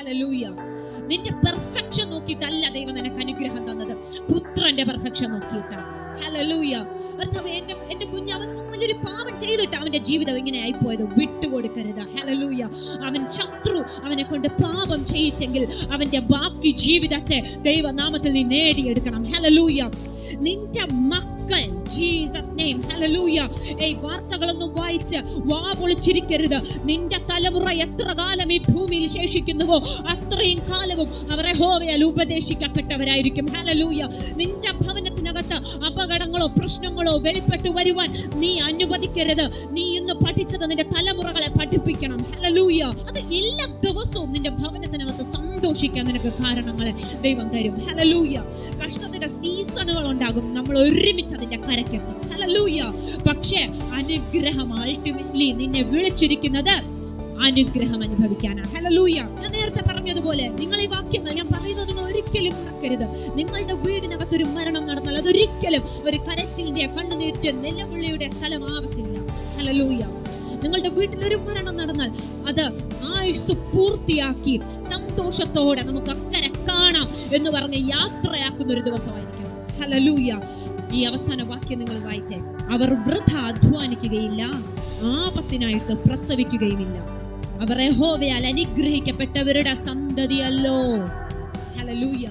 Hallelujah. നിന്റെ perfection നോക്കിയിട്ടല്ല ദൈവം നിനക്ക് അനുഗ്രഹം തന്നത്, പുത്രന്റെ പെർഫെക്ഷൻ നോക്കിയിട്ടാണ്. ഹല്ലേലൂയ. എന്റെ കുഞ്ഞ് അവൻ വലിയൊരു പാപം ചെയ്തിട്ട് അവന്റെ ജീവിതം ഇങ്ങനെ ആയിപ്പോയത്. വിട്ടുകൊടുക്കരുത്. ഹല്ലേലൂയ. അവൻ ശത്രു അവനെ കൊണ്ട് പാപം ചെയ്യിച്ചെങ്കിൽ അവന്റെ ബാക്കി ജീവിതത്തെ ദൈവനാമത്തിൽ നീ നേടിയെടുക്കണം. ഹല്ലേലൂയ. നിന്റെ മക്കൾ ജീസസ് നെയിം ഹല്ലേലൂയ. വാർത്തകളൊന്നും വായിച്ച് വാ പൊളിച്ചിരിക്കരുത്. നിന്റെ തലമുറ എത്ര കാലം ഈ ഭൂമിയിൽ ശേഷിക്കുന്നുവോ അത്രയും കാലവും അവർ യഹോവയാൽ ഉപദേശിക്കപ്പെട്ടവരായിരിക്കും. ഹല്ലേലൂയ. നിന്റെ ഭവനത്തിനകത്ത് അപകടങ്ങളോ പ്രശ്നങ്ങളോ വെളിപ്പെട്ടു വരുവാൻ നീ അനുവദിക്കരുത്. നീ ഇന്ന് പഠിച്ചത് നിന്റെ തലമുറകളെ പഠിപ്പിക്കണം. ഹല്ലേലൂയ. അത് എല്ലാ ദിവസവും നിന്റെ ഭവനത്തിനകത്ത് സന്തോഷിക്കാൻ നിനക്ക് കാരണങ്ങളെ ദൈവം തരും. ഹല്ലേലൂയ. കഷ്ടത്തിന്റെ സീസണുകൾ ഉണ്ടാകും, നമ്മൾ ഒരുമിച്ച് അതിന്റെ കരക്കെത്തും. ഹല്ലേലൂയ. പക്ഷേ അനുഗ്രഹം അൾട്ടിമേറ്റ്ലി നിന്നെ വിളിച്ചിരിക്കുന്നത് അനുഗ്രഹം അനുഭവിക്കാനാണ്. ഹല്ലേലൂയ. ഞാൻ നേരത്തെ പറഞ്ഞതുപോലെ നിങ്ങൾ ഈ വാക്യങ്ങൾ ഞാൻ പറയുന്നത് നിങ്ങൾ ഒരിക്കലും മറക്കരുത്. നിങ്ങളുടെ വീടിനകത്ത് ഒരു മരണം നടന്നാൽ അതൊരിക്കലും ഒരു കരച്ചിലിന്റെ കണ്ണുനീരിന്റെ നിലവിളിയുടെ സ്ഥലമാവത്തില്ല. ഹല്ലേലൂയ. നിങ്ങളുടെ വീട്ടിൽ ഒരു മരണം നടന്നാൽ അത് ആയുസ് പൂർത്തിയാക്കി സന്തോഷത്തോടെ നമുക്ക് അക്കരെ കാണാം എന്ന് പറഞ്ഞ് യാത്രയാക്കുന്ന ഒരു ദിവസമായിരിക്കണം. ഹല്ലേലൂയ. ഈ അവസാന വാക്യം നിങ്ങൾ വായിച്ചേ. അവർ വൃഥ അധ്വാനിക്കുകയില്ല, ആപത്തിനായിട്ട് പ്രസവിക്കുകയുമില്ല. അവർ യഹോവയാൽ അനുഗ്രഹിക്കപ്പെട്ടവരുടെ സന്തതിയല്ലോ. ഹല്ലേലൂയ.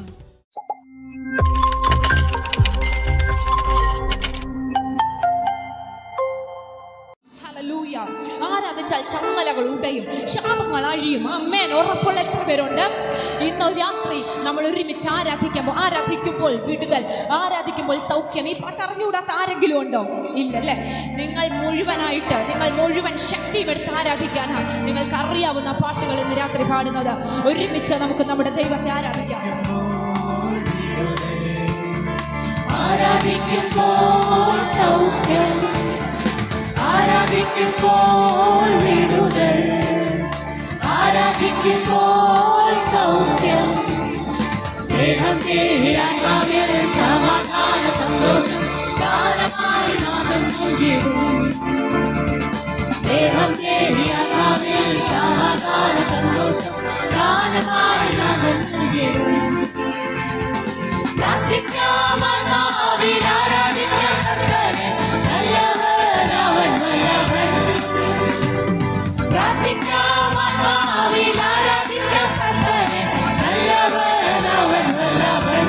ആരാധിച്ചാൽ ചങ്ങലകൾ ഉടയും, ശാപങ്ങൾ അഴിയും. അമ്മേൻ ഉറപ്പുള്ള എത്ര പേരുണ്ട്? ഇന്ന് രാത്രി നമ്മൾ ഒരുമിച്ച് ആരാധിക്കുമ്പോൾ വിടുതൽ, ആരാധിക്കുമ്പോൾ സൗഖ്യം. ഈ പാട്ട് അറിഞ്ഞുകൂടാത്ത ആരെങ്കിലും ഉണ്ടോ? ഇല്ലല്ലേ? നിങ്ങൾ മുഴുവൻ ശക്തിയും എടുത്ത് ആരാധിക്കാനാണ് നിങ്ങൾക്ക് അറിയാവുന്ന പാട്ടുകൾ ഇന്ന് രാത്രി പാടുന്നത്. ഒരുമിച്ച് നമുക്ക് നമ്മുടെ ദൈവത്തെ ആരാധിക്കാം. ആരാധിക്കുമ്പോൾ സൗഖ്യം, ആരാധിക്കുമ്പോൾ വിടുതൽ, ആരാധിക്കുമ്പോൾ സൗഖ്യം, ദേഹം ആത്മാവിൽ സമാധാന സന്തോഷം ദാനമായി നാമം നൽകിടും. ദേഹം ആത്മാവിൽ സമാധാന സന്തോഷം ദാനമായി നാമം നൽകിടും. പ്രാർത്ഥിക്കാം ആത്മാവിൽ ആരാധിക്കാം കർത്താവേ, നല്ലവൻ അവൻ വല്ലഭൻ. പ്രാർത്ഥിക്കാം ആത്മാവിൽ ആരാധിക്കാം കർത്താവേ, നല്ലവൻ അവൻ വല്ലഭൻ.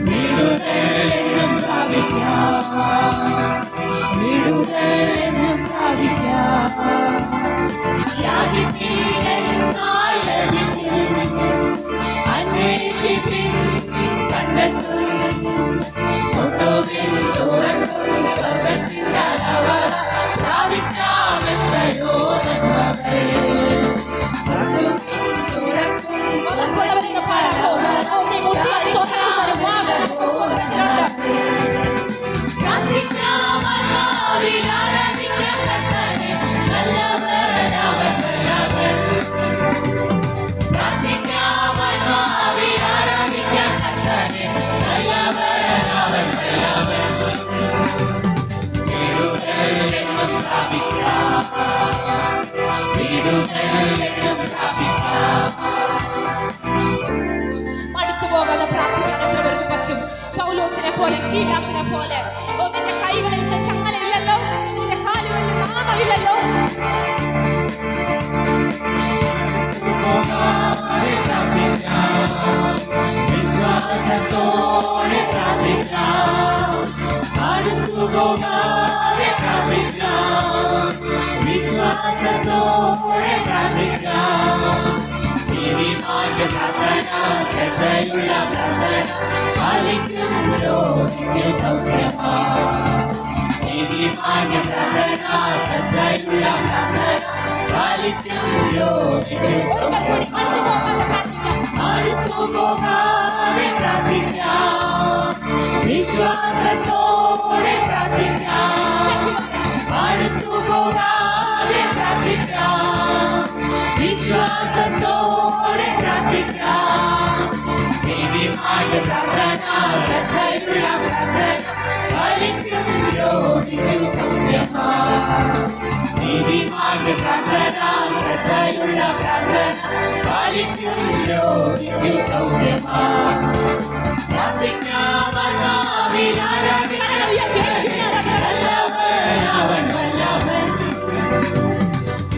വിടുതൽ എന്നും പ്രാപിക്കാം, വിടുതൽ എന്നും പ്രാപിക്കാം. യാചിപ്പീനെന്നാൽ ലഭിക്കും, അന്വേഷിപ്പിൻ കണ്ടെത്തും, ഒടുവിൽ തുറക്കും സ്വർഗ്ഗത്തിൻ കതവറ. പ്രാപിക്കാം എത്രയോ നന്മകൾ, തുറക്കും സ്വർഗ്ഗത്തിൻ കതവറ. പ്രാർത്ഥിക്കാം ആത്മാവിൽ ആരാധിക്കാം കർത്താവേ, നല്ലവൻ അവൻ വല്ലഭൻ. പ്രാർത്ഥിക്കാം ആത്മാവിൽ ആരാധിക്കാം കർത്താവേ, നല്ലവൻ അവൻ വല്ലഭൻ. വിടുതൽ എന്നും പ്രാപിക്കാം, വിടുതൽ എന്നും പ്രാപിക്കാം. അടുത്തുപോകാതെ പ്രാർത്ഥിക്കാൻ പറ്റും. പൗലോസിനെ പോലെ, ശീലാസിനെ പോലെ. നിന്റെ കൈകളിൽ നിന്ന് ചങ്ങലയില്ലല്ലോ, നിന്റെ കാലുകളിൽ നാമമില്ലല്ലോ. വിശ്വാസത്തോടെ പ്രാപിക്കാം, അടുത്തുപോകാതെ പ്രാപിക്കാം, വിശ്വാസത്തോടെ പ്രാപിക്കാം. നീതിമാന്റെ പ്രാർത്ഥന, ശ്രദ്ധയുള്ള പ്രാർത്ഥന, പാലിക്കും രോഗിക്ക് സൗഖ്യമാണ്. നീതിമാന്റെ പ്രാർത്ഥന, ശ്രദ്ധയുള്ള പ്രാർത്ഥന, പാലിക്കും രോഗിക്ക് സൗഖ്യമാണ്. അടുത്തുപോകാതെ പ്രാർത്ഥിക്കാം, വിശ്വാസത്തോടെ പ്രാർത്ഥിക്കാം, അടുത്തുപോകാതെ പ്രാർത്ഥിക്കാം, വിശ്വാസത്തോടെ പ്രാർത്ഥിക്കാം. നീതിമാന്റെ പ്രാർത്ഥന, ശ്രദ്ധയുള്ള പ്രാർത്ഥന, ഫലിക്കും രോഗിക്ക് സൗഖ്യമാണ്. നീതിമാന്റെ പ്രാർത്ഥന, ശ്രദ്ധയുള്ള പ്രാർത്ഥന, ഫലിക്കും രോഗിക്ക് സൗഖ്യമാം. പ്രാർത്ഥിക്കാം ആത്മാവിൽ ആരാധിക്കാം നല്ലവൻ അവൻ വല്ലഭൻ.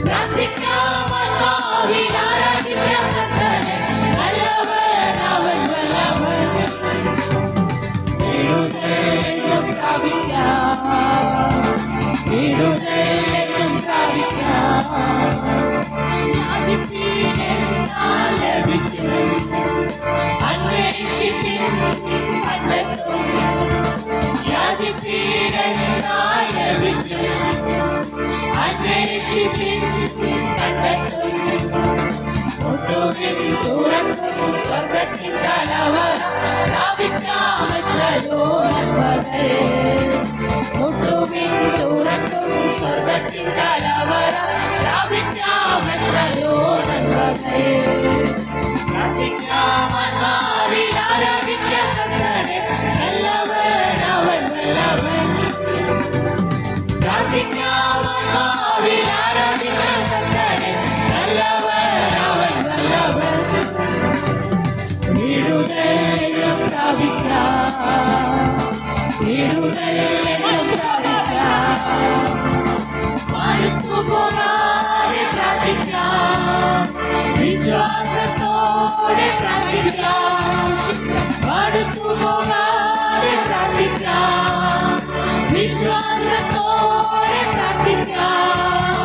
പ്രാർത്ഥിക്കാം ആത്മാവിൽ ആരാധിക്കാം കർത്താവേ നല്ലവൻ അവൻ വല്ലഭൻ. വിടുതലെന്നും പ്രാപിക്കാം, വിടുതലെന്നും പ്രാപിക്കാം. യാചിപ്പീനെന്നാൽ ലഭിക്കും, അന്വേഷിപ്പിൻ കണ്ടെത്തും. യാചിപ്പീനെന്നാൽ ലഭിക്കും, അന്വേഷിപ്പിൻ കണ്ടെത്തും. മുട്ടുവിൻ തുറക്കും സ്വർഗ്ഗത്തിൻ കലവറ പ്രാപിക്കാമെത്രയോ നന്മകൾ. മുട്ടുവിൻ തുറക്കും സ്വർഗ്ഗത്തിൻ കലവറ പ്രാപിക്കാമെത്രയോ നന്മകൾ. പ്രാർത്ഥിക്കാം ആത്മാവിൽ ആരാധിക്കാം കർത്താവേ നല്ലവൻ അവൻ വല്ലഭൻ. പ്രാർത്ഥിക്കാം ആത്മാവിൽ ആരാധിക്കാം കർത്താവേ നല്ലവൻ അവൻ വല്ലഭൻ. വിടുതലെന്നും പ്രാപിക്കാം, വിടുതലെന്നും പ്രാപിക്കാം. മടുത്തുപോകാതെ പ്രാർത്ഥിക്കാം, വിശ്വാസത്തോടെ പ്രാർത്ഥിക്കാം. മടുത്തുപോകാതെ പ്രാർത്ഥിക്കാം, വിശ്വാസത്തോടെ പ്രാർത്ഥിക്കാം.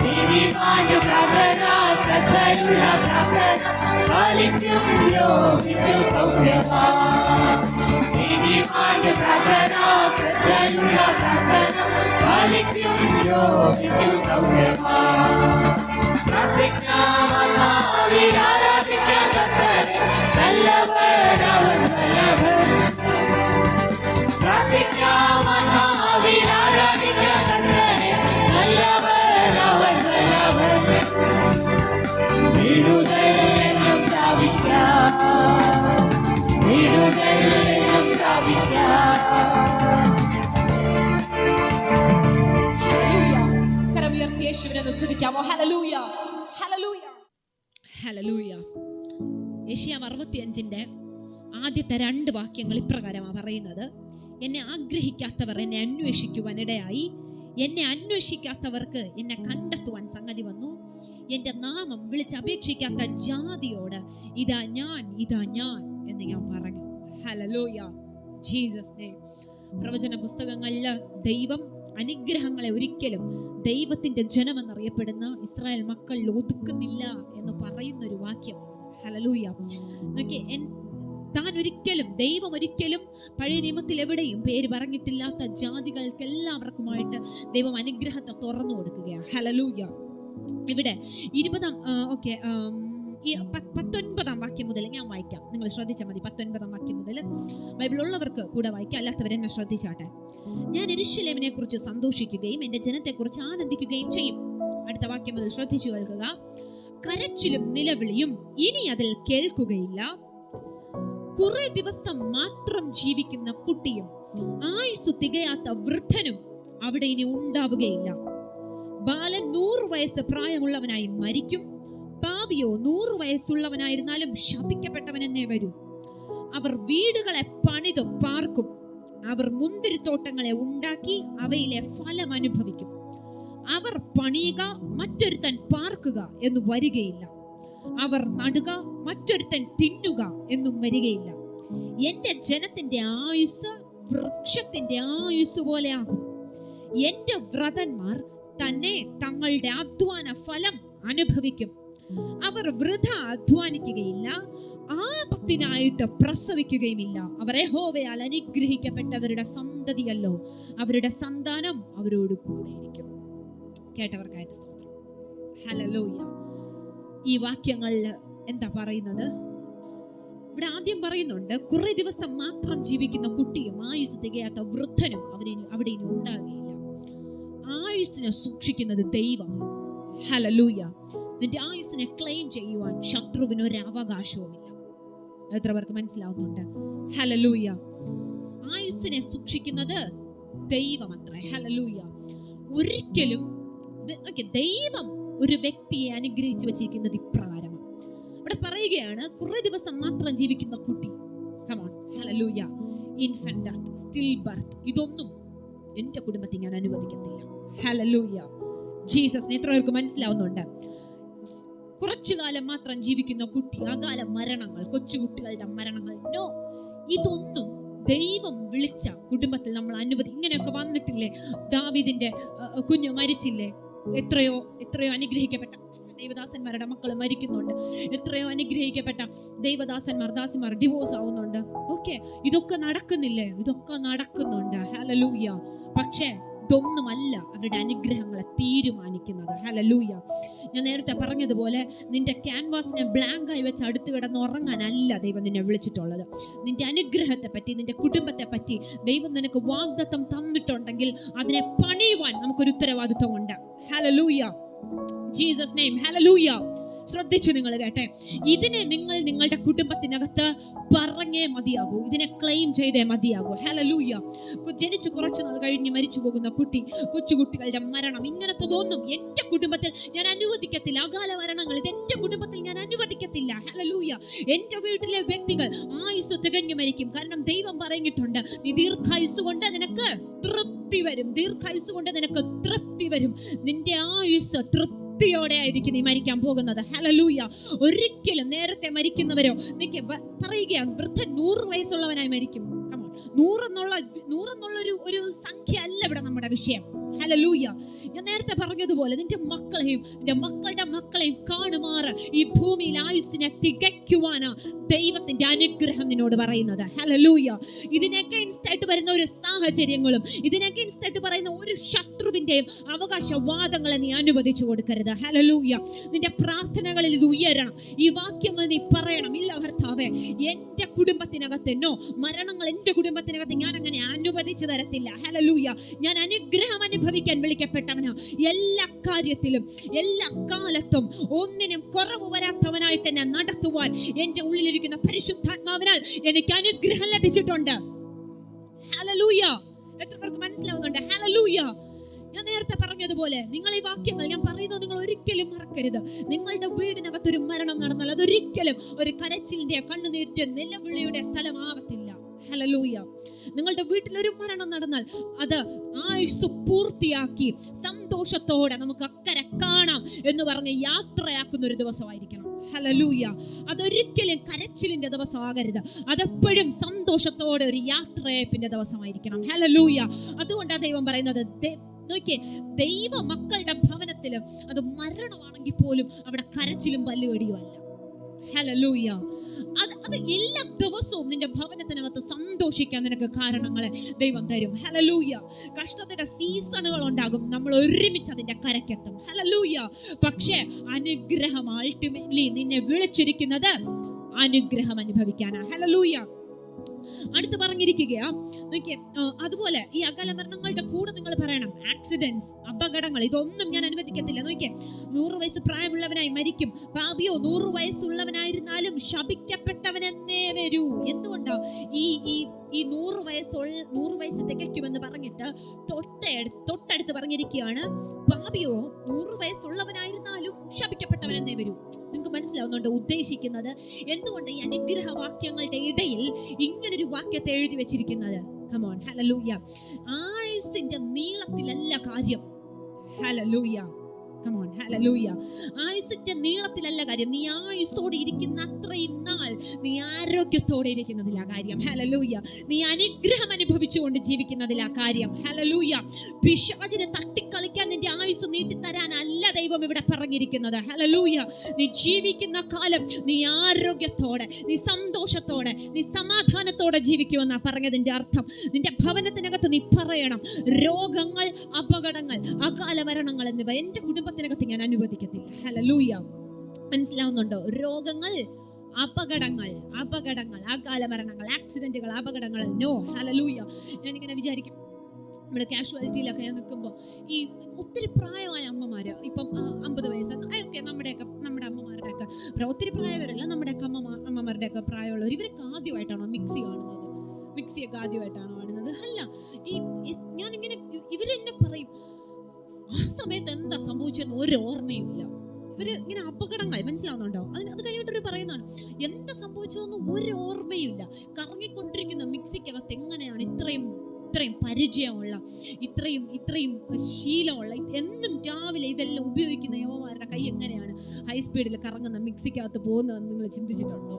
നീതിമാന്റെ പ്രാർത്ഥന ശ്രദ്ധയുള്ള പ്രാർത്ഥന ഫലിക്കും രോഗിക്ക് സൗഖ്യമാം. നീതിമാന്റെ പ്രാർത്ഥന ശ്രദ്ധയുള്ള പ്രാർത്ഥന ഫലിക്കും രോഗിക്ക് സൗഖ്യമാം. പ്രാർത്ഥിക്കാം ആത്മാവിൽ ആരാധിക്കാം കർത്താവേ നല്ലവൻ അവൻ വല്ലഭൻ. പ്രാർത്ഥിക്കാം ആത്മാവിൽ ആരാധിക്കാം കർത്താവേ നല്ലവൻ അവൻ വല്ലഭൻ. വിടുതലെന്നും പ്രാപിക്കാം, വിടുതലെന്നും പ്രാപിക്കാം. കരമുയർത്തി യേശുവിനെ സ്തുതിക്കാമോ? Hallelujah, hallelujah, hallelujah. യെശയ്യാ 65 ആദ്യത്തെ 2 വാക്യങ്ങൾ ഇപ്രകാരമാണ് പറയുന്നത്: എന്നെ ആഗ്രഹിക്കാത്തവർ എന്നെ അന്വേഷിക്കുവാൻ ഇടയായി, എന്നെ അന്വേഷിക്കാത്തവർക്ക് എന്നെ കണ്ടെത്തുവാൻ സംഗതി വന്നു. എന്റെ നാമം വിളിച്ചപേക്ഷിക്കാത്ത ജാതിയോട് ഇതാ ഞാൻ, ഇതാ ഞാൻ എന്ന് ഞാൻ പറഞ്ഞു. Hallelujah, Jesus name. പ്രവചന പുസ്തകങ്ങളിൽ ദൈവം അനുഗ്രഹങ്ങളെ ഒരിക്കലും ദൈവത്തിന്റെ ജനമെന്നറിയപ്പെടുന്ന ഇസ്രായേൽ മക്കളിൽ ഒതുക്കുന്നില്ല എന്ന് പറയുന്ന ഒരു വാക്യം. ഹല്ലേലൂയ. നോക്കി, താൻ ഒരിക്കലും, ദൈവം ഒരിക്കലും പഴയ നിയമത്തിൽ എവിടെയും പേര് പറഞ്ഞിട്ടില്ലാത്ത ജാതികൾക്ക് എല്ലാവർക്കുമായിട്ട് ദൈവം അനുഗ്രഹത്തെ തുറന്നു കൊടുക്കുകയാണ്. ഹല്ലേലൂയ. ഇവിടെ 19 വാക്യം മുതൽ ഞാൻ വായിക്കാം, നിങ്ങൾ ശ്രദ്ധിച്ചാൽ മതി. 19 വാക്യം മുതൽ ബൈബിൾ ഉള്ളവർക്ക് കൂടെ വായിക്കാം, അല്ലാത്തവരെന്നെ ശ്രദ്ധിച്ചാട്ടെ. ഞാൻ യെരൂശലേമിനെ കുറിച്ച് സന്തോഷിക്കുകയും എന്റെ ജനത്തെക്കുറിച്ച് ആനന്ദിക്കുകയും ചെയ്യും. അടുത്ത വാക്യം മുതൽ ശ്രദ്ധിച്ചു കേൾക്കുക. കരച്ചിലും നിലവിളിയും ഇനി അതിൽ കേൾക്കുകയില്ല. കുറെ ദിവസം മാത്രം ജീവിക്കുന്ന കുട്ടിയും ആയുസ് തികയാത്ത വൃദ്ധനും അവിടെ ഇനി ഉണ്ടാവുകയില്ല. ബാലൻ 100 വയസ്സ് പ്രായമുള്ളവനായി മരിക്കും. പാപിയോ 100 വയസ്സുള്ളവനായിരുന്നാലും ശപിക്കപ്പെട്ടവനെന്നേ വരൂ. അവർ വീടുകളെ പണിതു പാർക്കും. അവർ മുന്തിരിത്തോട്ടങ്ങളെ ഉണ്ടാക്കി അവയിലെ ഫലം അനുഭവിക്കും. അവർ പണിയുക, മറ്റൊരുത്തൻ പാർക്കുക എന്ന് വരികയില്ല. അവർ നടുക, മറ്റൊരുത്തൻ തിന്നുക എന്നും വരികയില്ല. എന്റെ ജനത്തിന്റെ ആയുസ് വൃക്ഷത്തിന്റെ ആയുസ് പോലെ ആകും. എന്റെ വ്രതന്മാർ തന്നെ തങ്ങളുടെ അധ്വാന ഫലം അനുഭവിക്കും. അവർ വൃഥ അധ്വാനിക്കുകയില്ല, ആപത്തിനായിട്ട് പ്രസവിക്കുകയുമില്ല. അവർ യഹോവയാൽ അനുഗ്രഹിക്കപ്പെട്ടവരുടെ സന്തതിയല്ലോ, അവരുടെ സന്താനം അവരോട് കൂടെ ഇരിക്കും. കേട്ടവർക്കായിട്ട് സ്തോത്രം. ഹല്ലേലൂയ. ഈ വാക്യങ്ങളിൽ എന്താ പറയുന്നത്? ഇവിടെ ആദ്യം പറയുന്നുണ്ട്, കുറെ ദിവസം മാത്രം ജീവിക്കുന്ന കുട്ടിയും ആയുസ് തികയാത്ത വൃദ്ധനും അവിടെ ഇനി ഉണ്ടാകുകയില്ല. ആയുസ്സിനെ സൂക്ഷിക്കുന്നത് ദൈവമാണ്. ഹല്ലേലൂയ. നിന്റെ ആയുസ്സിനെ ക്ലെയിം ചെയ്യുവാൻ ശത്രുവിന് ഒരു അവകാശവുമില്ല. എത്ര പേർക്ക് മനസ്സിലാവുന്നുണ്ട്? ഹല്ലേലൂയ. ആയുസ്സിനെ സൂക്ഷിക്കുന്നത് ദൈവമത്രേ. ഹല്ലേലൂയ. ഒരിക്കലും ദൈവം ഒരു വ്യക്തിയെ അനുഗ്രഹിച്ചു വെച്ചിരിക്കുന്നത് ഇപ്രകാരമാണ്. ഇവിടെ പറയുകയാണ് കുറേ ദിവസം മാത്രം ജീവിക്കുന്ന കുട്ടി. Come on, hallelujah. Infant death, still birth, ഇതൊന്നും എൻ്റെ കുടുംബത്തിൽ ഞാൻ അനുവദിക്കത്തില്ല. ഹല്ലേലൂയ. ജീസസിനെ എത്ര പേർക്ക് മനസ്സിലാവുന്നുണ്ട്? കുറച്ചു കാലം മാത്രം ജീവിക്കുന്ന കുട്ടി, അകാല മരണങ്ങൾ, കൊച്ചുകുട്ടികളുടെ മരണങ്ങൾ, നോ, ഇതൊന്നും ദൈവം വിളിച്ച കുടുംബത്തിൽ നമ്മൾ ഇങ്ങനെയൊക്കെ വന്നിട്ടില്ലേ? ദാവീദിന്റെ കുഞ്ഞ് മരിച്ചില്ലേ? എത്രയോ അനുഗ്രഹിക്കപ്പെട്ട ദൈവദാസന്മാരുടെ മക്കൾ മരിക്കുന്നുണ്ട്. എത്രയോ അനുഗ്രഹിക്കപ്പെട്ട ദൈവദാസന്മാർ ദാസിമാർ ഡിവോഴ്സ് ആവുന്നുണ്ട്. ഓക്കെ, ഇതൊക്കെ നടക്കുന്നില്ലേ? ഇതൊക്കെ നടക്കുന്നുണ്ട്. ഹല്ലേലൂയ. പക്ഷേ ഇതൊന്നുമല്ല അവരുടെ അനുഗ്രഹങ്ങളെ തീരുമാനിക്കുന്നത്. ഹല്ലേലൂയ. ഞാൻ നേരത്തെ പറഞ്ഞതുപോലെ നിന്റെ ക്യാൻവാസിനെ ബ്ലാങ്കായി വെച്ച് അടുത്ത് കിടന്ന് ഉറങ്ങാനല്ല ദൈവം നിന്നെ വിളിച്ചിട്ടുള്ളത്. നിന്റെ അനുഗ്രഹത്തെ പറ്റി, നിന്റെ കുടുംബത്തെ പറ്റി ദൈവം നിനക്ക് വാഗ്ദത്തം തന്നിട്ടുണ്ടെങ്കിൽ അതിനെ പണിയുവാൻ നമുക്കൊരു ഉത്തരവാദിത്വമുണ്ട്. ഹല്ലേലൂയ. Jesus name. ഹല്ലേലൂയ. ശ്രദ്ധിച്ചു നിങ്ങൾ കേട്ടെ. ഇതിനെ നിങ്ങൾ നിങ്ങളുടെ കുടുംബത്തിനകത്ത് പറഞ്ഞേ മതിയാകൂ. ഇതിനെ ക്ലെയിം ചെയ്തേ മതിയാകൂ. ഹല്ലേലൂയ. ജനിച്ചു കുറച്ചു നാൾ കഴിഞ്ഞ് മരിച്ചു പോകുന്ന കുട്ടി, കൊച്ചുകുട്ടികളുടെ മരണം, ഇങ്ങനത്തതൊന്നും എൻ്റെ കുടുംബത്തിൽ ഞാൻ അനുവദിക്കത്തില്ല. അകാല മരണങ്ങൾ ഇത് എൻ്റെ കുടുംബത്തിൽ ഞാൻ അനുവദിക്കത്തില്ല. ഹല്ലേലൂയ. എൻ്റെ വീട്ടിലെ വ്യക്തികൾ ആയുസ് തികഞ്ഞു മരിക്കും. കാരണം ദൈവം പറഞ്ഞിട്ടുണ്ട്, നീ ദീർഘായുസ് കൊണ്ട് നിനക്ക് തൃപ്തി വരും. ദീർഘായുസ് കൊണ്ട് നിനക്ക് തൃപ്തി വരും. നിന്റെ ആയുസ് തൃപ്തിയോടെ ആയിരിക്കും നീ മരിക്കാൻ പോകുന്നത്. ഹല്ലേലൂയ. ഒരിക്കലും നേരത്തെ മരിക്കുന്നവരോ പറയുകയാണ്, വൃദ്ധൻ 100 വയസ്സുള്ളവനായി മരിക്കും. 100 എന്നുള്ള ഒരു സംഖ്യ അല്ല ഇവിടെ നമ്മുടെ വിഷയം. ഹല്ലേലൂയ. ഞാൻ നേരത്തെ പറഞ്ഞതുപോലെ നിന്റെ മക്കളെയും നിന്റെ മക്കളുടെ മക്കളെയും കാണുമാറ് ഈ ഭൂമിയിൽ ആയുസ്സിനെ തികയ്ക്കുവാനാ ദൈവത്തിന്റെ അനുഗ്രഹം നിന്നോട് പറയുന്നത്. ഹല്ലേലൂയ. ഇതിനൊക്കെ ഇൻസ്റ്റായിട്ട് വരുന്ന ഒരു സാഹചര്യങ്ങളും ഇതിനൊക്കെ ഇൻസ്റ്റായിട്ട് പറയുന്ന ഒരു ശത്രുവിന്റെയും അവകാശവാദങ്ങളെ നീ അനുവദിച്ചു കൊടുക്കരുത്. ഹല്ലേലൂയ. നിന്റെ പ്രാർത്ഥനകളിൽ ഇത് ഉയരണം. ഈ വാക്യങ്ങൾ നീ പറയണം. ഇല്ല കർത്താവേ, എൻ്റെ കുടുംബത്തിനകത്ത് മരണങ്ങൾ എൻ്റെ കുടുംബത്തിനകത്ത് ഞാൻ അങ്ങനെ അനുവദിച്ചു തരത്തില്ല. ഹല്ലേലൂയ. ഞാൻ അനുഗ്രഹം അനുഭവിക്കാൻ വിളിക്കപ്പെട്ടവനാ. എല്ലാ കാര്യത്തിലും എല്ലാ കാലത്തും ഒന്നിനും കുറവ് വരാത്തവനായിട്ട് എന്നെ നടത്തുവാൻ എൻ്റെ ഉള്ളിലിരിക്കുന്ന പരിശുദ്ധാത്മാവിനാൽ എനിക്ക് അനുഗ്രഹം ലഭിച്ചിട്ടുണ്ട്. ഹല്ലേലൂയ. എത്ര പേർക്ക് മനസ്സിലാവുന്നുണ്ട്? ഹല്ലേലൂയ. ഞാൻ നേരത്തെ പറഞ്ഞതുപോലെ നിങ്ങൾ ഈ വാക്യങ്ങൾ ഞാൻ പറയുന്നത് നിങ്ങൾ ഒരിക്കലും മറക്കരുത്. നിങ്ങളുടെ വീടിനകത്ത് ഒരു മരണം നടന്നാൽ അതൊരിക്കലും ഒരു കരച്ചിലിന്റെ കണ്ണുനീരിന്റെ നിലവിളിയുടെ സ്ഥലമാവത്തില്ല. ഹല്ലേലൂയ. നിങ്ങളുടെ വീട്ടിൽ ഒരു മരണം നടന്നാൽ അത് ആയുസ് പൂർത്തിയാക്കി സന്തോഷത്തോടെ നമുക്ക് അക്കരെ കാണാം എന്ന് പറഞ്ഞ് യാത്രയാക്കുന്ന ഒരു ദിവസമായിരിക്കണം. ഹല്ലേലൂയ. അതൊരിക്കലും കരച്ചിലിന്റെ ദിവസമാകരുത്. അതെപ്പോഴും സന്തോഷത്തോടെ ഒരു യാത്രയപ്പിന്റെ ദിവസമായിരിക്കണം. ഹല്ലേലൂയ. അതുകൊണ്ടാണ് ദൈവം പറയുന്നത്, നോക്കിയേ, ദൈവ മക്കളുടെ ഭവനത്തില് അത് മരണമാണെങ്കിൽ പോലും അവിടെ കരച്ചിലും പല്ലുകടിയുമല്ല. ഹല്ലേലൂയ. അത് എല്ലാ ദിവസവും നിന്റെ ഭവനത്തിനകത്ത് സന്തോഷിക്കാൻ നിനക്ക് കാരണങ്ങളെ ദൈവം തരും. ഹല്ലേലൂയ. കഷ്ടതയുടെ സീസണുകൾ ഉണ്ടാകും, നമ്മൾ ഒരുമിച്ച് അതിന്റെ കരക്കെത്തും. ഹല്ലേലൂയ. പക്ഷേ അനുഗ്രഹം അൾട്ടിമേറ്റ്ലി നിന്നെ വിളിച്ചിരിക്കുന്നത് അനുഗ്രഹം അനുഭവിക്കാനാ. ഹല്ലേലൂയ. അടുത്ത് പറഞ്ഞിരിക്കുകയാ, അതുപോലെ ഈ അകാല മരണങ്ങളുടെ കൂടെ നിങ്ങൾ പറയണം, ആക്സിഡന്റ്സ്, അപകടങ്ങൾ, ഇതൊന്നും ഞാൻ അനുവദിക്കത്തില്ല. നോക്കിയേ, 100 വയസ്സ് പ്രായമുള്ളവനായി മരിക്കും. പാപിയോ 100 വയസ്സുള്ളവനായിരുന്നാലും ശപിക്കപ്പെട്ടവനെന്നേ വരൂ. എന്തുകൊണ്ടാ ഈ 100 വയസ്സ് തികയ്ക്കുമെന്ന് പറഞ്ഞിട്ട് തൊട്ടടുത്ത് പറഞ്ഞിരിക്കുകയാണ്, പാപിയോ 100 വയസ്സുള്ളവനായിരുന്നാലും ശപിക്കപ്പെട്ടവനെന്നേ വരൂ. നിങ്ങൾക്ക് മനസ്സിലാവുന്നുണ്ട് ഉദ്ദേശിക്കുന്നത്? എന്തുകൊണ്ട് ഈ അനുഗ്രഹ വാക്യങ്ങളുടെ ഇടയിൽ ഇങ്ങനൊരു വാക്യത്തെ എഴുതി വെച്ചിരിക്കുന്നത്? Come on, hallelujah. ആയുസിന്റെ നീളത്തിലല്ല കാര്യം. ഹല്ലേലൂയ. Come on, hallelujah. ആയുസിന്റെ നീളത്തിലല്ല കാര്യം. നീ ആയുസോടെ ഇരിക്കുന്ന അത്രയും നാൾ നീ ആരോഗ്യത്തോടെ ഇരിക്കുന്നതിലാ കാര്യം. ഹല്ലേലൂയ. നീ അനുഗ്രഹം അനുഭവിച്ചുകൊണ്ട് ജീവിക്കുന്നതിലാ കാര്യം. ഹല്ലേലൂയ. പിശാചിനെ തട്ടിക്കളിക്കാൻ നിന്റെ ആയുസ് നീട്ടിത്തരാനല്ല ദൈവം ഇവിടെ പറഞ്ഞിരിക്കുന്നത്. ഹല്ലേലൂയ. നീ ജീവിക്കുന്ന കാലം നീ ആരോഗ്യത്തോടെ, നീ സന്തോഷത്തോടെ, നീ സമാധാനത്തോടെ ജീവിക്കുമെന്നാ പറഞ്ഞതിന്റെ അർത്ഥം. നിന്റെ ഭവനത്തിനകത്ത് നീ പറയണം, രോഗങ്ങൾ, അപകടങ്ങൾ, അകാല മരണങ്ങൾ എന്നിവ എൻ്റെ കുടുംബത്തിനകത്ത് ഞാൻ അനുവദിക്കത്തില്ല. ഹല്ലേലൂയ. മനസ്സിലാവുന്നുണ്ടോ? രോഗങ്ങൾ, അപകടങ്ങൾ, അകാല മരണങ്ങൾ, ആക്സിഡന്റുകൾ, അപകടങ്ങൾ, നോ. ഹല്ലേലൂയ. ഞാനിങ്ങനെ വിചാരിക്കും, നമ്മുടെ കാഷ്വാലിറ്റിയിലൊക്കെ ഞാൻ നിൽക്കുമ്പോൾ ഈ ഒത്തിരി പ്രായമായ അമ്മമാര്, ഇപ്പം 50 വയസ്സ്, ഒക്കെ നമ്മുടെ അമ്മമാരുടെയൊക്കെ ഒത്തിരി പ്രായവരല്ല, നമ്മുടെയൊക്കെ അമ്മമാരുടെയൊക്കെ പ്രായമുള്ളവർ, ഇവരൊക്കെ ആദ്യമായിട്ടാണോ മിക്സിയൊക്കെ ആദ്യമായിട്ടാണോ കാണുന്നത്? അല്ല. ഞാനിങ്ങനെ ഇവരെന്നെ പറയും, ആ സമയത്ത് എന്താ സംഭവിച്ചെന്ന് ഒരു ഓർമ്മയുമില്ല. ഇവര് ഇങ്ങനെ അപകടങ്ങൾ മനസ്സിലാവുന്നുണ്ടോ? അത് കഴിഞ്ഞിട്ടൊരു പറയുന്നതാണ്, എന്താ സംഭവിച്ചതെന്ന് ഒരു ഓർമ്മയില്ല. കറങ്ങിക്കൊണ്ടിരിക്കുന്ന മിക്സിക്കകത്ത് എങ്ങനെയാണ് ഇത്രയും പരിചയമുള്ള, ഇത്രയും ശീലമുള്ള, എന്നും രാവിലെ ഇതെല്ലാം ഉപയോഗിക്കുന്ന യവന്മാരുടെ കൈ എങ്ങനെയാണ് ഹൈ സ്പീഡിൽ കറങ്ങുന്ന മിക്സിക്കകത്ത് പോകുന്നതെന്ന് നിങ്ങൾ ചിന്തിച്ചിട്ടുണ്ടോ?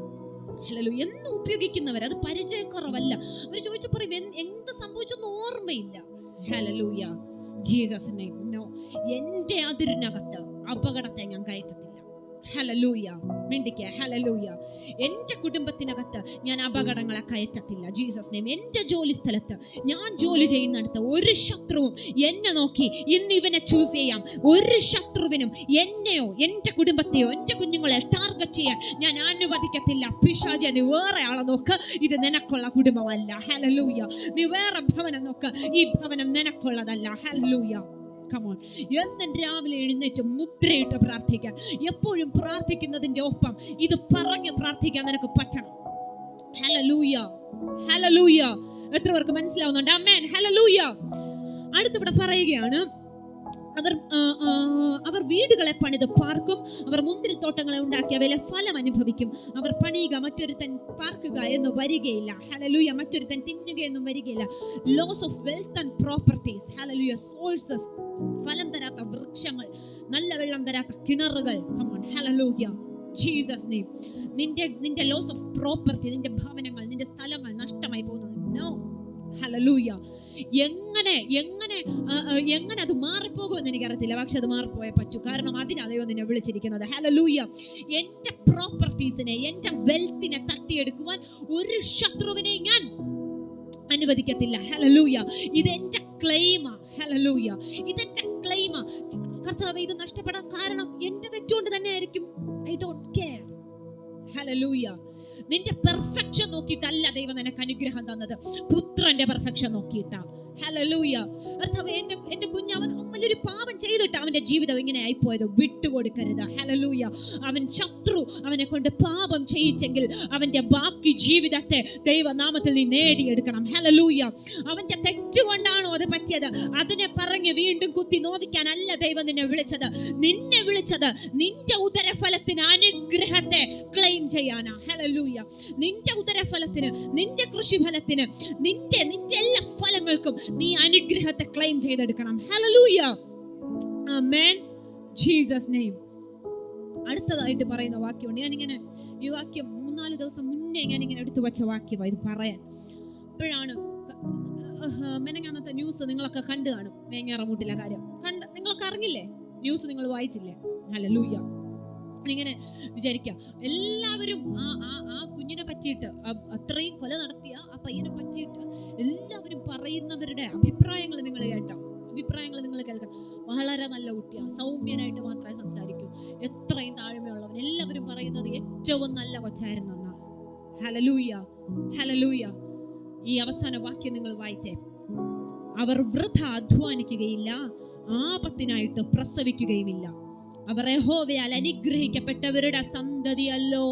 ഹല്ലേലൂയ. എന്നും ഉപയോഗിക്കുന്നവർ, അത് പരിചയക്കുറവല്ല. അവർ ചോദിച്ചു പറയും എന്ത് സംഭവിച്ചൊന്നും ഓർമ്മയില്ല. Hallelujah, Jesus name. നോ, എൻ്റെ അതിരിനകത്ത് അപകടത്തെ ഞാൻ കയറ്റത്തില്ല. ഹല്ലേലൂയ, മിണ്ടിക്ക. ഹല്ലേലൂയ. എൻ്റെ കുടുംബത്തിനകത്ത് ഞാൻ അപകടങ്ങളെ കയറ്റത്തില്ല. Jesus name. എൻ്റെ ജോലി സ്ഥലത്ത്, ഞാൻ ജോലി ചെയ്യുന്നിടത്ത് ഒരു ശത്രുവും എന്നെ നോക്കി ഇന്ന് ഇവനെ ചൂസ് ചെയ്യാം, ഒരു ശത്രുവിനും എന്നെയോ എൻ്റെ കുടുംബത്തെയോ എൻ്റെ കുഞ്ഞുങ്ങളെ ടാർഗറ്റ് ചെയ്യാൻ ഞാൻ അനുവദിക്കത്തില്ല. പിശാചേ, നീ വേറെ ആളെ നോക്ക്, ഇത് നിനക്കുള്ള കുടുംബമല്ല. ഹല്ലേലൂയ. നീ വേറെ ഭവനം നോക്ക്, ഈ ഭവനം നിനക്കുള്ളതല്ല. ഹല്ലേലൂയ. കമോൺ. എന്നും രാവിലെ എഴുന്നേറ്റ് മുദ്രയിട്ട് പ്രാർത്ഥിക്കാൻ, എപ്പോഴും പ്രാർത്ഥിക്കുന്നതിന്റെ ഒപ്പം ഇത് പറഞ്ഞ് പ്രാർത്ഥിക്കാൻ നിനക്ക് പറ്റണം. Hallelujah, hallelujah. എത്ര പേർക്ക് മനസ്സിലാവുന്നുണ്ട്? ആമേൻ, ഹല്ലേലൂയ. അടുത്തിവിടെ പറയുകയാണ്, അവർ വീടുകളെ പണിത് പാർക്കും, അവർ മുന്തിരിത്തോട്ടങ്ങളെ ഉണ്ടാക്കി അവയിലെ ഫലം അനുഭവിക്കും. അവർ പണിയുക, മറ്റൊരുത്തൻ പാർക്കുക എന്ന് വരികയില്ല. ഹല്ലേലൂയ. മറ്റൊരുത്തൻ തിന്നുക എന്നും വരികയില്ല. Loss of wealth and properties. Hallelujah. Sources, ഫലം തരാത്ത വൃക്ഷങ്ങൾ, നല്ല വെള്ളം തരാത്ത കിണറുകൾ. Come on, hallelujah, Jesus name. നിന്റെ ലോസ് ഓഫ് പ്രോപ്പർട്ടി, നിന്റെ ഭവനങ്ങൾ, നിന്റെ സ്ഥലങ്ങൾ നഷ്ടമായി പോകുന്നത്. നോ. ഹല്ലേലൂയ. എങ്ങനെ അത് മാറിപ്പോകുമെന്ന് എനിക്കറിയത്തില്ല, പക്ഷെ അത് മാറിപ്പോയേ പറ്റൂ. കാരണം അതിനതയോ നിന്നെ വിളിച്ചിരിക്കുന്നത്. ഹല്ലേലൂയ. എന്റെ പ്രോപ്പർട്ടീസിനെ, എന്റെ വെൽത്തിനെ തട്ടിയെടുക്കുവാൻ ഒരു ശത്രുവിനെ ഞാൻ അനുവദിക്കത്തില്ല. ഹല്ലേലൂയ. ഇതെന്റെ ക്ലെയിമാ. ഹല്ലേലൂയ. ഇതെന്റെ ക്ലെയിമാ. കർത്താവേ, ഇത് നഷ്ടപ്പെടാൻ കാരണം എന്റെ തെറ്റുകൊണ്ട് തന്നെ ആയിരിക്കും. I don't care. ഹല്ലേലൂയ. നിന്റെ പെർഫെക്ഷൻ നോക്കിയിട്ടല്ല ദൈവം നിനക്ക് അനുഗ്രഹം തന്നത്, പുത്രന്റെ പെർഫെക്ഷൻ നോക്കിയിട്ടാ. ഹല്ലേലൂയ. കർത്താവേ, എന്റെ കുഞ്ഞവൻ ഒരു പാപം ചെയ്തിട്ട് അവന്റെ ജീവിതം ഇങ്ങനെ ആയിപ്പോയത് വിട്ടുകൊടുക്കരുത്. ഹല്ലേലൂയ. അവൻ ശത്രു അവനെ കൊണ്ട് പാപം ചെയ്യിച്ചെങ്കിൽ അവന്റെ ബാക്കി ജീവിതത്തെ ദൈവനാമത്തിൽ നീ നേടിയെടുക്കണം. ഹല്ലേലൂയ. അവന്റെ തെറ്റുകൊണ്ടാണോ അത് പറ്റിയത്, അതിനെ പറഞ്ഞ് വീണ്ടും കുത്തി നോവിക്കാനല്ല ദൈവം നിന്നെ വിളിച്ചത്. നിന്നെ വിളിച്ചത് നിന്റെ ഉദരഫലത്തിന് അനുഗ്രഹത്തെ ക്ലെയിം ചെയ്യാനാ. ഹല്ലേലൂയ. നിന്റെ ഉദരഫലത്തിന്, നിന്റെ കൃഷിഫലത്തിന്, നിന്റെ എല്ലാ ഫലങ്ങൾക്കും നീ അനുഗ്രഹത്തെ ക്ലെയിം ചെയ്തെടുക്കണം. ഹല്ലേലൂയ. ആമേൻ, ജീസസ് നെയിം. അടുത്തതായിട്ട് പറയുന്ന വാക്യമുണ്ട്. ഞാനിങ്ങനെ ഈ വാക്യം 3-4 ദിവസം മുന്നേ ഞാനിങ്ങനെ എടുത്തു വെച്ച വാക്യമാണ് ഇത് പറയാൻ. അപ്പോഴാണ് മെനങ്ങാന്നത്തെ ന്യൂസ് നിങ്ങളൊക്കെ കണ്ടു കാണും. വേങ്ങാറമൂട്ടിലെ കാര്യം നിങ്ങളൊക്കെ അറിഞ്ഞില്ലേ? ന്യൂസ് നിങ്ങൾ വായിച്ചില്ലേ? ഹല്ലേലൂയ. ഇങ്ങനെ വിചാരിക്കുക, എല്ലാവരും ആ കുഞ്ഞിനെ പറ്റിയിട്ട്, അത്രയും കൊല നടത്തിയ ആ പയ്യനെ പറ്റിയിട്ട് എല്ലാവരും പറയുന്നവരുടെ അഭിപ്രായങ്ങൾ നിങ്ങൾ കേട്ടോ. അഭിപ്രായങ്ങൾ നിങ്ങൾ കേൾക്കണം. വളരെ നല്ല കുട്ടിയാ, സൗമ്യനായിട്ട് മാത്രമേ സംസാരിക്കൂ, എത്രയും താഴ്മയുള്ളവൻ, എല്ലാവരും പറയുന്നത് ഏറ്റവും നല്ല കൊച്ചായിരുന്നു എന്നാ. Hallelujah, hallelujah. ഈ അവസാന വാക്യം നിങ്ങൾ വായിച്ചേ. അവർ വൃഥ അധ്വാനിക്കുകയില്ല, ആപത്തിനായിട്ട് പ്രസവിക്കുകയുമില്ല. അവർ യഹോവയാൽ അനുഗ്രഹിക്കപ്പെട്ടവരുടെ സന്തതിയല്ലോ.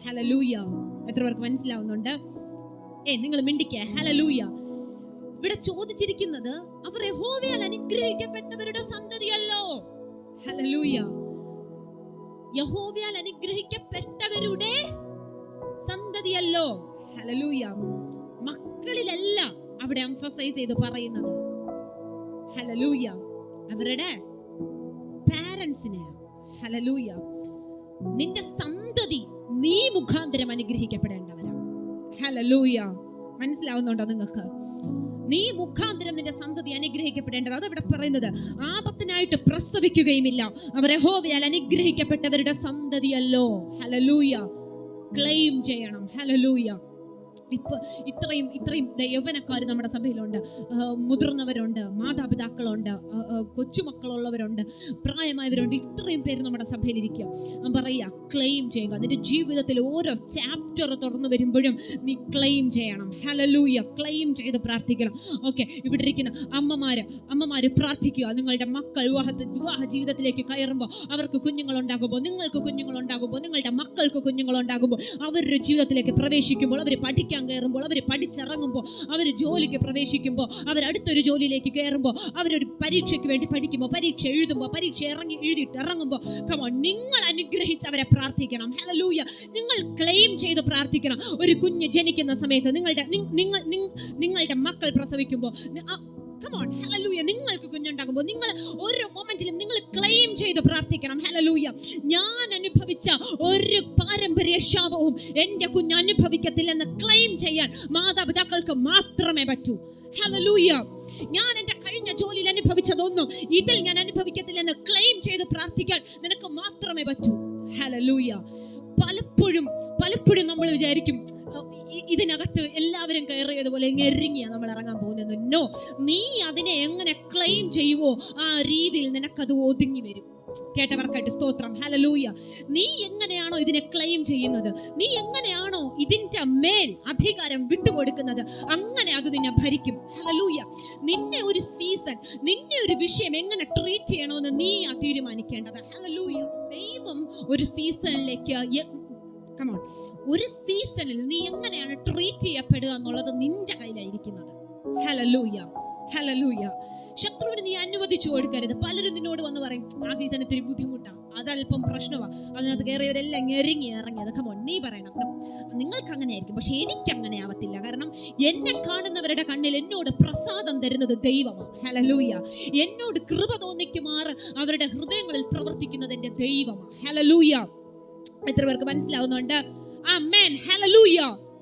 ഹല്ലേലൂയ. എത്ര പേർക്ക് മനസ്സിലാവുന്നുണ്ട്? നിങ്ങൾ മിണ്ടിക്കേ. ഹല്ലേലൂയ. ഇവിടെ ചോദിച്ചിരിക്കുന്നത് അവർ യഹോവയാൽ അനുഗ്രഹിക്കപ്പെട്ടവരുടെ സന്തതിയല്ലോ. ഹല്ലേലൂയ. യഹോവയാൽ അനുഗ്രഹിക്കപ്പെട്ടവരുടെ സന്തതിയല്ലോ. ഹല്ലേലൂയ. മക്കളിലല്ല അവിടെ എംഫസൈസ് ചെയ്ത് പറയുന്നത്. ഹല്ലേലൂയ. അവരുടെ പാരന്റ്സിനെ. ഹല്ലേലൂയ. നിന്റെ സന്തതി നീ മുഖാന്തരം അനുഗ്രഹിക്കപ്പെടേണ്ടവരാ. ഹല്ലേലൂയ. മനസ്സിലാവുന്നുണ്ടോ നിങ്ങൾക്ക്? നീ മുഖാന്തരം നിന്റെ സന്തതി അനുഗ്രഹിക്കപ്പെടേണ്ടത്. അതവിടെ പറയുന്നത് ആപത്തിനായിട്ട് പ്രസവിക്കുകയുമില്ല, അവർ യഹോവയാൽ അനുഗ്രഹിക്കപ്പെട്ടവരുടെ സന്തതിയല്ലോ. ഹല്ലേലൂയ. ക്ലെയിം ചെയ്യണം. ഹല്ലേലൂയ. ഇപ്പൊ ഇത്രയും യൗവനക്കാർ നമ്മുടെ സഭയിലുണ്ട്, മുതിർന്നവരുണ്ട്, മാതാപിതാക്കളുണ്ട്, കൊച്ചുമക്കളുള്ളവരുണ്ട്, പ്രായമായവരുണ്ട്. ഇത്രയും പേര് നമ്മുടെ സഭയിലിരിക്കുക. പറയുക, ക്ലെയിം ചെയ്യുക. നിന്റെ ജീവിതത്തിൽ ഓരോ ചാപ്റ്റർ തുറന്നു വരുമ്പോഴും നീ ക്ലെയിം ചെയ്യണം. ഹല്ലേലൂയ. ക്ലെയിം ചെയ്ത് പ്രാർത്ഥിക്കണം. ഓക്കെ, ഇവിടെ ഇരിക്കുന്ന അമ്മമാര് പ്രാർത്ഥിക്കുക. നിങ്ങളുടെ മക്കൾ വിവാഹ ജീവിതത്തിലേക്ക് കയറുമ്പോൾ, അവർക്ക് കുഞ്ഞുങ്ങളുണ്ടാകുമ്പോൾ, നിങ്ങൾക്ക് കുഞ്ഞുങ്ങളുണ്ടാകുമ്പോൾ, നിങ്ങളുടെ മക്കൾക്ക് കുഞ്ഞുങ്ങളുണ്ടാകുമ്പോൾ, അവരുടെ ജീവിതത്തിലേക്ക് പ്രവേശിക്കുമ്പോൾ, അവർ പഠിക്കാൻ പഠിക്കാൻ കയറുമ്പോൾ, അവർ പഠിച്ചിറങ്ങുമ്പോൾ, അവർ ജോലിക്ക് പ്രവേശിക്കുമ്പോൾ, അവർ അടുത്തൊരു ജോലിയിലേക്ക് കയറുമ്പോൾ, അവരൊരു പരീക്ഷയ്ക്ക് വേണ്ടി പഠിക്കുമ്പോൾ, പരീക്ഷ എഴുതുമ്പോൾ, പരീക്ഷ എഴുതിയിട്ട് ഇറങ്ങുമ്പോൾ, നിങ്ങൾ അനുഗ്രഹിച്ച് അവരെ പ്രാർത്ഥിക്കണം. ഹല്ലേലൂയ. നിങ്ങൾ ക്ലെയിം ചെയ്ത് പ്രാർത്ഥിക്കണം. ഒരു കുഞ്ഞ് ജനിക്കുന്ന സമയത്ത്, നിങ്ങളുടെ മക്കൾ പ്രസവിക്കുമ്പോൾ, ഹല്ലേലൂയ, നിങ്ങൾക്ക് കുഞ്ഞുണ്ടാകുമ്പോൾ, നിങ്ങൾ ഓരോ മൊമെന്റിലും നിങ്ങൾ ക്ലെയിം ചെയ്ത് പ്രാർത്ഥിക്കണം. ഹല്ലേലൂയ. ഞാൻ അനുഭവിച്ച ഒരു പാരമ്പര്യ ശാപവും എന്റെ കുഞ്ഞ് അനുഭവിക്കത്തില്ലെന്ന് ക്ലെയിം ചെയ്യാൻ മാതാപിതാക്കൾക്ക് മാത്രമേ പറ്റൂ. ഹല്ലേലൂയ. ഞാൻ എന്റെ കഴിഞ്ഞ ജോലിയിൽ അനുഭവിച്ചതൊന്നും ഇതിൽ ഞാൻ അനുഭവിക്കത്തില്ലെന്ന് ക്ലെയിം ചെയ്ത് പ്രാർത്ഥിക്കാൻ നിനക്ക് മാത്രമേ പറ്റൂ. ഹല്ലേലൂയ. പലപ്പോഴും നമ്മൾ വിചാരിക്കും ഇതിനകത്ത് എല്ലാവരും കയറിയതുപോലെ ഞെരുങ്ങിയാ നമ്മൾ ഇറങ്ങാൻ പോകുന്നത്. നോ, നീ അതിനെ എങ്ങനെ ക്ലെയിം ചെയ്യുവോ ആ രീതിയിൽ നിനക്കത് ഒതുങ്ങി വരും. കേട്ടവർക്കായിട്ട് സ്തോത്രം. ഹല്ലേലൂയ. നീ എങ്ങനെയാണോ ഇതിനെ ക്ലെയിം ചെയ്യുന്നത്, നീ എങ്ങനെയാണോ ഇതിന്റെ മേൽ അധികാരം വിട്ടുകൊടുക്കുന്നത്, അങ്ങനെ അത് നിന്നെ ഭരിക്കും. ഹല്ലേലൂയ. നിന്നെ ഒരു സീസൺ, നിന്നെ ഒരു വിഷയം എങ്ങനെ ട്രീറ്റ് ചെയ്യണമെന്ന് നീ തീരുമാനിക്കേണ്ടത്. ഹല്ലേലൂയ. ദൈവം ഒരു സീസണിലേക്ക്, ഒരു സീസണിൽ നീ എങ്ങനെയാണ് ട്രീറ്റ് ചെയ്യപ്പെടുക എന്നുള്ളത് നിന്റെ കയ്യിലായിരിക്കുന്നത്. ഹല്ലേലൂയ. ഹല്ലേലൂയ. ശത്രുവിന് നീ അനുവദിച്ചു കൊടുക്കരുത്. പലരും നിന്നോട് വന്ന് പറയും, ആ സീസൺ ഇത്തിരി ബുദ്ധിമുട്ടാണ്, അതല്പം പ്രശ്നമാണ്, അതിനകത്ത് കയറിയവരെല്ലാം ഇറങ്ങിയത്. നീ പറയണം, നിങ്ങൾക്ക് അങ്ങനെ ആയിരിക്കും, പക്ഷെ എനിക്ക് അങ്ങനെ ആവത്തില്ല. കാരണം എന്നെ കാണുന്നവരുടെ കണ്ണിൽ എന്നോട് പ്രസാദം തരുന്നത് ദൈവമാണ്. ഹല്ലേലൂയ. എന്നോട് കൃപ തോന്നിക്കുമാറ് അവരുടെ ഹൃദയങ്ങളിൽ പ്രവർത്തിക്കുന്നത് എന്റെ ദൈവമാണ്. ഹല്ലേലൂയ. എത്ര പേർക്ക് മനസ്സിലാവുന്നുണ്ട്? ആമേൻ. ഹല്ലേലൂയ.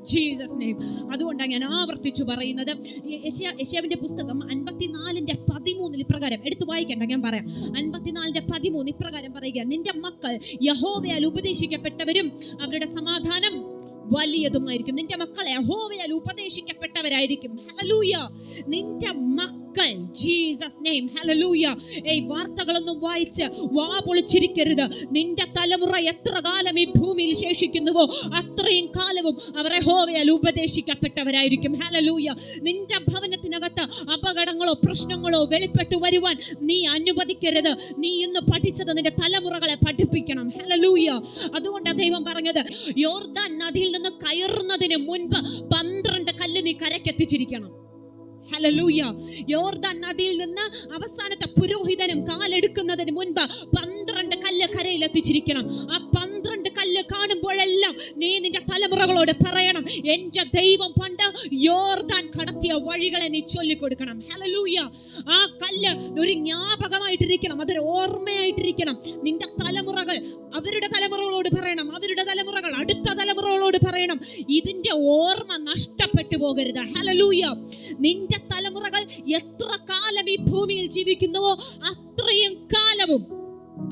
Jesus name. അതുകൊണ്ടാണ് ഞാൻ ആവർത്തിച്ചു പറയുന്നത്. യെശയ്യാവിന്റെ പുസ്തകം 54:13 ഇപ്രകാരം, എടുത്തു വായിക്കണ്ട, ഞാൻ പറയാം. 54:13 ഇപ്രകാരം പറയുക, നിന്റെ മക്കൾ യഹോവയാൽ ഉപദേശിക്കപ്പെട്ടവരും അവരുടെ സമാധാനം വലിയതുമായിരിക്കും. നിന്റെ മക്കൾ യഹോവയാൽ ഉപദേശിക്കപ്പെട്ടവരായിരിക്കും. ഹല്ലേലൂയ. നിന്റെ മക്കൾ, ജീസസ് നെയിം. ഹല്ലേലൂയ. വാർത്തകളൊന്നും വായിച്ച് വാ പൊളിച്ചിരിക്കരുത്. നിന്റെ തലമുറ എത്ര കാലം ഈ ഭൂമിയിൽ ശേഷിക്കുന്നുവോ അത്രയും കാലവും അവർ യഹോവയാൽ ഉപദേശിക്കപ്പെട്ടവരായിരിക്കും. ഹല്ലേലൂയ. നിന്റെ ഭവനത്തിനകത്ത് അപകടങ്ങളോ പ്രശ്നങ്ങളോ വെളിപ്പെട്ടു വരുവാൻ നീ അനുവദിക്കരുത്. നീ ഇന്ന് പഠിച്ചത് നിന്റെ തലമുറകളെ പഠിപ്പിക്കണം. ഹല്ലേലൂയ. അതുകൊണ്ടാണ് ദൈവം പറഞ്ഞത്, യോർദാൻ നദിയിൽ നിന്ന് കയറുന്നതിന് മുൻപ് 12 കല്ല് നീ കരക്കെത്തിച്ചിരിക്കണം. ഹല്ലേലൂയ. യോർദാൻ നദിയിൽ നിന്ന് അവസാനത്തെ പുരോഹിതനും കാലെടുക്കുന്നതിന് മുൻപ് 12 കല്ല് കരയിൽ എത്തിച്ചിരിക്കണം. ആ 12 കല്ല് കാണുമ്പോഴെല്ലാം നീ നിന്റെ തലമുറകളോട് പറയണം, എന്റെ ദൈവം പണ്ട് യോർദാൻ കടത്തിയ വഴികളെ നീ ചൊല്ലിക്കൊടുക്കണം. ഹല്ലേലൂയ. ആ കല്ല് ഒരു ജ്ഞാപകമായിട്ടിരിക്കണം, അതൊരു ഓർമ്മയായിട്ടിരിക്കണം. നിന്റെ തലമുറകൾ അവരുടെ തലമുറകളോട് പറയണം, അവരുടെ തലമുറകൾ അടുത്ത തലമുറകളോട് പറയണം. ഇതിന്റെ ഓർമ്മ നഷ്ടപ്പെട്ടു പോകരുത്. ഹല്ലേലൂയ. നിന്റെ തലമുറകൾ എത്ര കാലം ഈ ഭൂമിയിൽ ജീവിക്കുന്നുവോ അത്രയും കാലവും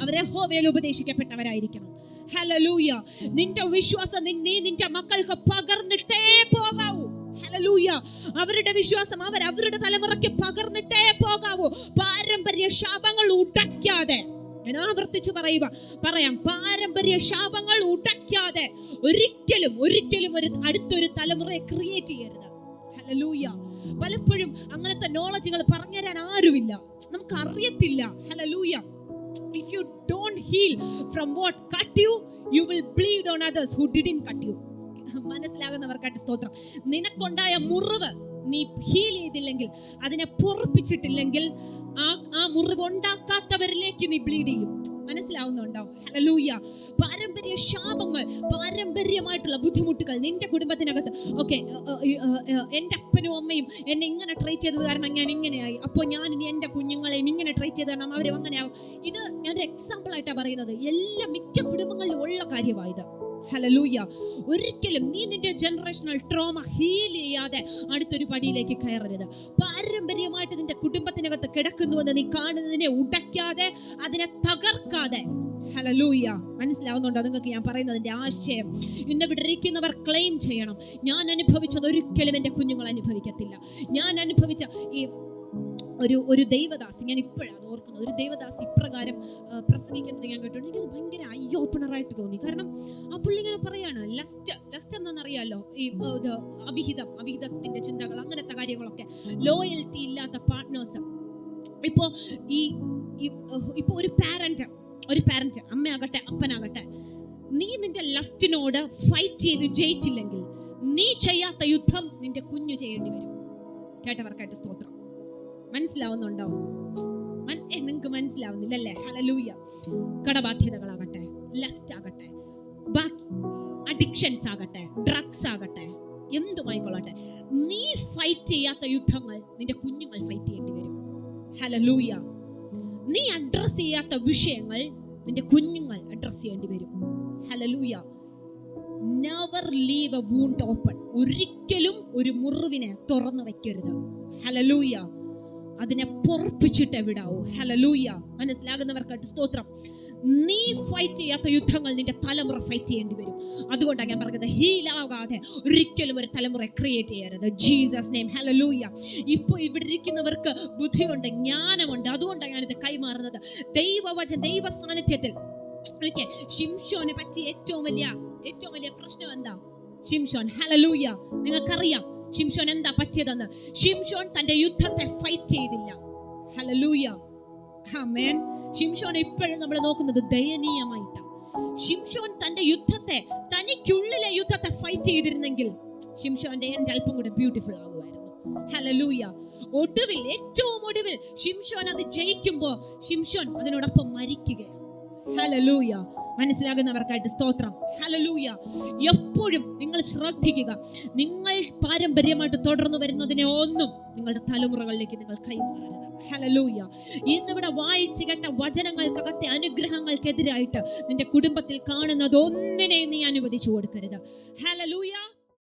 അവരെ യഹോവയാൽ ഉപദേശിക്കപ്പെട്ടവരായിരിക്കണം. ഹല്ലേലൂയ. നിന്റെ വിശ്വാസം നിന്റെ മക്കൾക്ക് പകർന്നിട്ടേ പോകാവൂ. ഹല്ലേലൂയ. അവരുടെ വിശ്വാസം അവരുടെ തലമുറയ്ക്ക് പകർന്നിട്ടേ പോകാവൂ. പാരമ്പര്യ ശാപങ്ങൾ ഉടയ്ക്കാതെ, ഞാൻ ആവർത്തിച്ചു പറയാം, പാരമ്പര്യ ശാപങ്ങൾ ഉടയ്ക്കാതെ ഒരിക്കലും ഒരു അടുത്തൊരു തലമുറയെ ക്രിയേറ്റ് ചെയ്യരുത്. ഹല്ലേലൂയ. പലപ്പോഴും അങ്ങനത്തെ നോളജുകൾ പറഞ്ഞു തരാൻ ആരുമില്ല, നമുക്ക് അറിയത്തില്ല. Hallelujah. If you don't heal from what cut you, you will bleed on others who didn't cut you. മനസ്സിലാകുന്നവർക്കായിട്ട് സ്തോത്രം. നിനക്കുണ്ടായ മുറിവ് നീ ഹീൽ ചെയ്തില്ലെങ്കിൽ, അതിനെ പൊറപ്പിച്ചിട്ടില്ലെങ്കിൽ, ആ മുറിവ് ഉണ്ടാക്കാത്തവരിലേക്ക് നീ ബ്ലീഡ് ചെയ്യും. മനസ്സിലാവുന്നുണ്ടോ? ഹല്ലേലൂയ. പാരമ്പര്യ ശാപങ്ങൾ, പാരമ്പര്യമായിട്ടുള്ള ബുദ്ധിമുട്ടുകൾ നിന്റെ കുടുംബത്തിനകത്ത്. ഓക്കെ, എൻ്റെ അപ്പനും അമ്മയും എന്നെ ഇങ്ങനെ ട്രൈ ചെയ്തത് കാരണം ഞാൻ ഇങ്ങനെയായി, അപ്പോൾ ഞാൻ ഇനി എൻ്റെ കുഞ്ഞുങ്ങളെയും ഇങ്ങനെ ട്രൈ ചെയ്ത് കാരണം അവരും അങ്ങനെയാവും. ഇത് ഞാനൊരു എക്സാമ്പിൾ ആയിട്ടാണ് പറയുന്നത്. മിക്ക കുടുംബങ്ങളിലും ഉള്ള കാര്യമായത്. ഹല്ലേലൂയ. ഒരിക്കലും നീ നിന്റെ ജനറേഷണൽ ട്രോമ ഹീൽ ചെയ്യാതെ അടുത്തൊരു പടിയിലേക്ക് കയറരുത്. പാരമ്പര്യമായിട്ട് നിന്റെ കുടുംബത്തിനകത്ത് കിടക്കുന്നുവെന്ന് നീ കാണുന്നതിനെ ഉടയ്ക്കാതെ, അതിനെ തകർക്കാതെ. ഹല്ലേലൂയ. മനസ്സിലാവുന്നുണ്ടോ നിങ്ങൾക്ക് ഞാൻ പറയുന്നതിന്റെ ആശയം? ഇന്നിവിടെ ഇരിക്കുന്നവർ ക്ലെയിം ചെയ്യണം, ഞാൻ അനുഭവിച്ചത് ഒരിക്കലും എൻ്റെ കുഞ്ഞുങ്ങൾ അനുഭവിക്കത്തില്ല. ഞാൻ അനുഭവിച്ച ഒരു ദൈവദാസി, ഞാൻ ഇപ്പോഴാണ് ഓർക്കുന്നത്, ഒരു ദൈവദാസി ഇപ്രകാരം പ്രസംഗിക്കുന്നത് ഞാൻ കേട്ടു. എനിക്കത് ഭയങ്കര ഐ ഓപ്പണറായിട്ട് തോന്നി. കാരണം ആ പുള്ളി ഇങ്ങനെ പറയാണ്, ലസ്റ്റ് എന്താണെന്നറിയാലോ, ഈ അവിഹിതത്തിന്റെ ചിന്തകൾ, അങ്ങനത്തെ കാര്യങ്ങളൊക്കെ, ലോയൽറ്റി ഇല്ലാത്ത പാർട്ട്നേഴ്സ്. ഇപ്പൊ ഒരു പാരന്റ്, അമ്മയാകട്ടെ അപ്പനാകട്ടെ, നീ നിന്റെ ലസ്റ്റിനോട് ഫൈറ്റ് ചെയ്ത് ജയിച്ചില്ലെങ്കിൽ നീ ചെയ്യാത്ത യുദ്ധം നിന്റെ കുഞ്ഞു ചെയ്യേണ്ടി വരും. കേട്ടവർക്കായിട്ട് സ്തോത്രം. മനസ്സിലാവുന്നുണ്ടോ? നിങ്ങൾക്ക് മനസ്സിലാവുന്നില്ലല്ലേ? ഹല്ലേലൂയ. കടബാധ്യതകളാകട്ടെ, ലസ്റ്റ് ആകട്ടെ, അഡിക്ഷൻസ് ആകട്ടെ, ഡ്രഗ്സ് ആകട്ടെ, എന്തുമായിക്കൊള്ളട്ടെ, നീ ഫൈറ്റ് ചെയ്യാത്ത യുദ്ധങ്ങൾ നിന്റെ കുഞ്ഞുങ്ങൾ ഫൈറ്റ് ചെയ്യേണ്ടി വരും. ഹല്ലേലൂയ. നീ അഡ്രസ് ചെയ്യാത്ത വിഷയങ്ങൾ നിന്റെ കുഞ്ഞുങ്ങൾ അഡ്രസ് ചെയ്യേണ്ടി വരും. Hallelujah. Never leave a wound open. ഒരിക്കലും ഒരു മുറിവിനെ തുറന്നു വെക്കരുത്. ഹല്ലേലൂയ. അതിനെ പൊറപ്പിച്ചിട്ട് വിടാവൂ. ഹല്ലേലൂയ. മനസ്സിലാകുന്നവർക്കായിട്ട് സ്തോത്രം. നീ ഫൈറ്റ് ചെയ്യാത്ത യുദ്ധങ്ങൾ നിന്റെ തലമുറ ഫൈറ്റ് ചെയ്യേണ്ടി വരും. അതുകൊണ്ടാണ് ഞാൻ പറഞ്ഞത്, ഹീലാകാതെ ഒരിക്കലും ഒരു തലമുറ ക്രിയേറ്റ് ചെയ്യരുത്. Jesus name. ഹല്ലേലൂയ. ഇപ്പോൾ ഇവിടെ ഇരിക്കുന്നവർക്ക് ബുദ്ധിയുണ്ട്, ജ്ഞാനമുണ്ട്. അതുകൊണ്ടാണ് ഞാനിത് കൈമാറുന്നത്. ദൈവ സാന്നിധ്യത്തിൽ ശിംശോനെ പറ്റി ഏറ്റവും വലിയ പ്രശ്നം എന്താ? ശിംശോൻ, ഹല്ലേലൂയ, നിങ്ങൾക്കറിയാം ശിംശോൻ എന്താ പറ്റിയതെന്ന്. ശിംശോൻ തന്റെ യുദ്ധത്തെ ഫൈറ്റ് ചെയ്തില്ല. ഹല്ലേലൂയ. ആമേൻ. ശിംശോനെ ഇപ്പോഴും നമ്മൾ നോക്കുന്നത് ദയനീയമായിട്ടാണ്. ശിംശോൻ തന്റെ യുദ്ധത്തെ, തനിക്കുള്ളിലെ യുദ്ധത്തെ ഫൈറ്റ് ചെയ്തിരുന്നെങ്കിൽ ശിംശോന്റെ എൻഡ് അല്പം കൂടെ ബ്യൂട്ടിഫുൾ ആകുമായിരുന്നു. ഹല്ലേലൂയ. ഏറ്റവും ഒടുവിൽ ശിംശോൻ അത് ജയിക്കുമ്പോൾ ശിംശോൻ അതിനോടൊപ്പം മരിക്കുകയാണ്. ഹല്ലേലൂയ. മനസ്സിലാകുന്നവർക്കായിട്ട് സ്തോത്രം. ഹല്ലേലൂയ. എപ്പോഴും നിങ്ങൾ ശ്രദ്ധിക്കുക, നിങ്ങൾ പാരമ്പര്യമായിട്ട് തുടർന്നു വരുന്നതിനെ ഒന്നും നിങ്ങളുടെ തലമുറകളിലേക്ക് നിങ്ങൾ കൈമാറരുത്. ഹല്ലേലൂയ. ഇന്നിവിടെ വായിച്ചു കേട്ട വചനങ്ങൾക്കകത്തെ അനുഗ്രഹങ്ങൾക്കെതിരായിട്ട് നിന്റെ കുടുംബത്തിൽ കാണുന്നത് ഒന്നിനെയും നീ അനുവദിച്ചു കൊടുക്കരുത്. ഹല്ലേലൂയ.